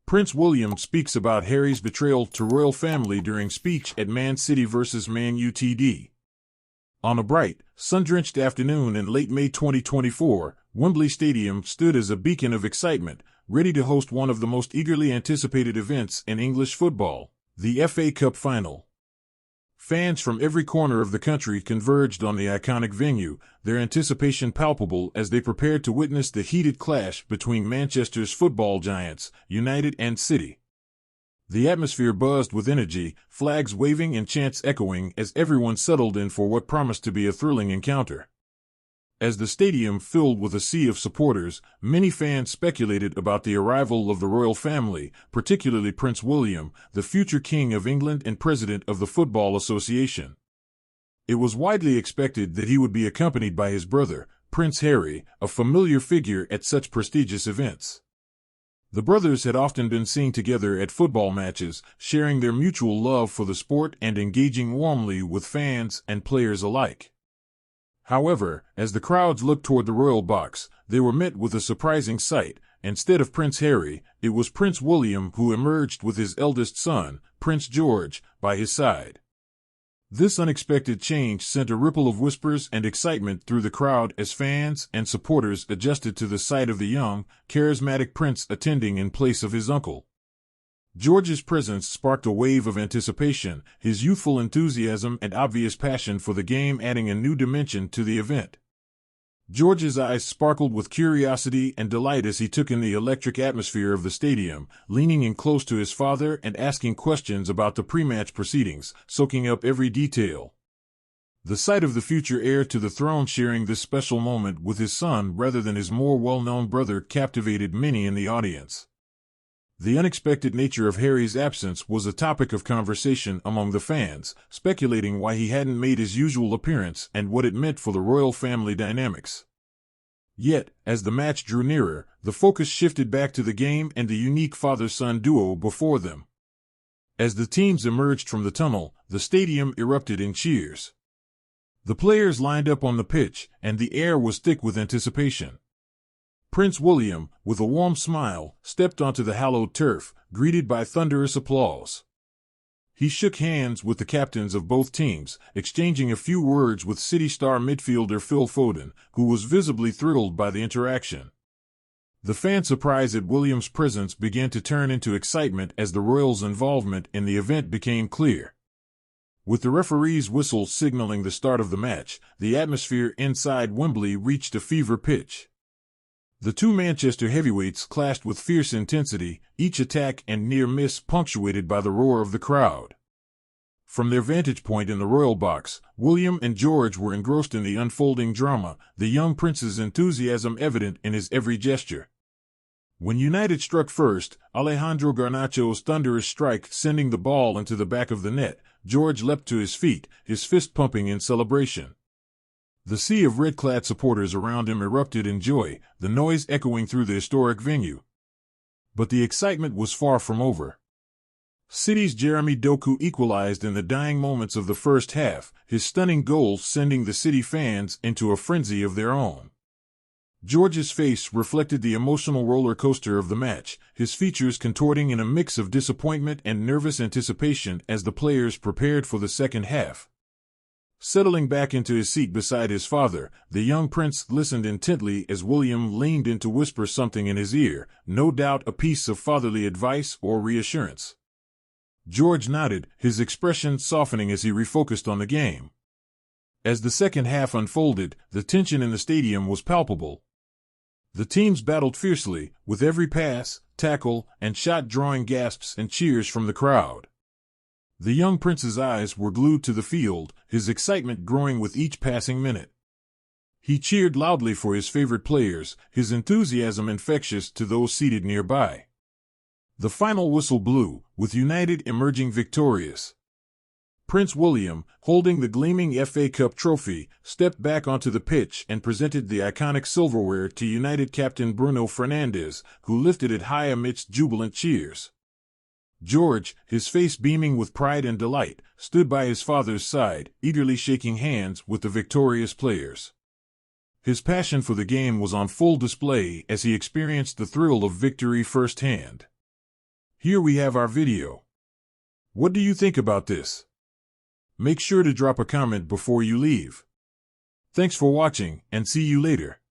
Prince William speaks about Harry's betrayal to royal family during speech at Man City vs Man UTD. On a bright, sun-drenched afternoon in late May 2024, Wembley Stadium stood as a beacon of excitement, ready to host one of the most eagerly anticipated events in English football, the FA Cup Final. Fans from every corner of the country converged on the iconic venue, their anticipation palpable as they prepared to witness the heated clash between Manchester's football giants, United and City. The atmosphere buzzed with energy, flags waving and chants echoing as everyone settled in for what promised to be a thrilling encounter. As the stadium filled with a sea of supporters, many fans speculated about the arrival of the royal family, particularly Prince William, the future King of England and President of the Football Association. It was widely expected that he would be accompanied by his brother, Prince Harry, a familiar figure at such prestigious events. The brothers had often been seen together at football matches, sharing their mutual love for the sport and engaging warmly with fans and players alike. However, as the crowds looked toward the royal box, they were met with a surprising sight. Instead of Prince Harry, it was Prince William who emerged with his eldest son, Prince George, by his side. This unexpected change sent a ripple of whispers and excitement through the crowd as fans and supporters adjusted to the sight of the young, charismatic prince attending in place of his uncle. George's presence sparked a wave of anticipation, his youthful enthusiasm and obvious passion for the game adding a new dimension to the event. George's eyes sparkled with curiosity and delight as he took in the electric atmosphere of the stadium, leaning in close to his father and asking questions about the pre-match proceedings, soaking up every detail. The sight of the future heir to the throne sharing this special moment with his son rather than his more well-known brother captivated many in the audience. The unexpected nature of Harry's absence was a topic of conversation among the fans, speculating why he hadn't made his usual appearance and what it meant for the royal family dynamics. Yet, as the match drew nearer, the focus shifted back to the game and the unique father-son duo before them. As the teams emerged from the tunnel, the stadium erupted in cheers. The players lined up on the pitch, and the air was thick with anticipation. Prince William, with a warm smile, stepped onto the hallowed turf, greeted by thunderous applause. He shook hands with the captains of both teams, exchanging a few words with City star midfielder Phil Foden, who was visibly thrilled by the interaction. The fan surprise at William's presence began to turn into excitement as the Royals' involvement in the event became clear. With the referee's whistle signaling the start of the match, the atmosphere inside Wembley reached a fever pitch. The two Manchester heavyweights clashed with fierce intensity, each attack and near miss punctuated by the roar of the crowd. From their vantage point in the royal box, William and George were engrossed in the unfolding drama, the young prince's enthusiasm evident in his every gesture. When United struck first, Alejandro Garnacho's thunderous strike sending the ball into the back of the net, George leapt to his feet, his fist pumping in celebration. The sea of red-clad supporters around him erupted in joy, the noise echoing through the historic venue. But the excitement was far from over. City's Jeremy Doku equalized in the dying moments of the first half, his stunning goal sending the City fans into a frenzy of their own. George's face reflected the emotional roller coaster of the match, his features contorting in a mix of disappointment and nervous anticipation as the players prepared for the second half. Settling back into his seat beside his father, the young prince listened intently as William leaned in to whisper something in his ear, no doubt a piece of fatherly advice or reassurance. George nodded, his expression softening as he refocused on the game. As the second half unfolded, the tension in the stadium was palpable. The teams battled fiercely, with every pass, tackle, and shot drawing gasps and cheers from the crowd. The young prince's eyes were glued to the field, his excitement growing with each passing minute. He cheered loudly for his favorite players, his enthusiasm infectious to those seated nearby. The final whistle blew, with United emerging victorious. Prince William, holding the gleaming FA Cup trophy, stepped back onto the pitch and presented the iconic silverware to United captain Bruno Fernandes, who lifted it high amidst jubilant cheers. George, his face beaming with pride and delight, stood by his father's side, eagerly shaking hands with the victorious players. His passion for the game was on full display as he experienced the thrill of victory firsthand. Here we have our video. What do you think about this? Make sure to drop a comment before you leave. Thanks for watching, and see you later.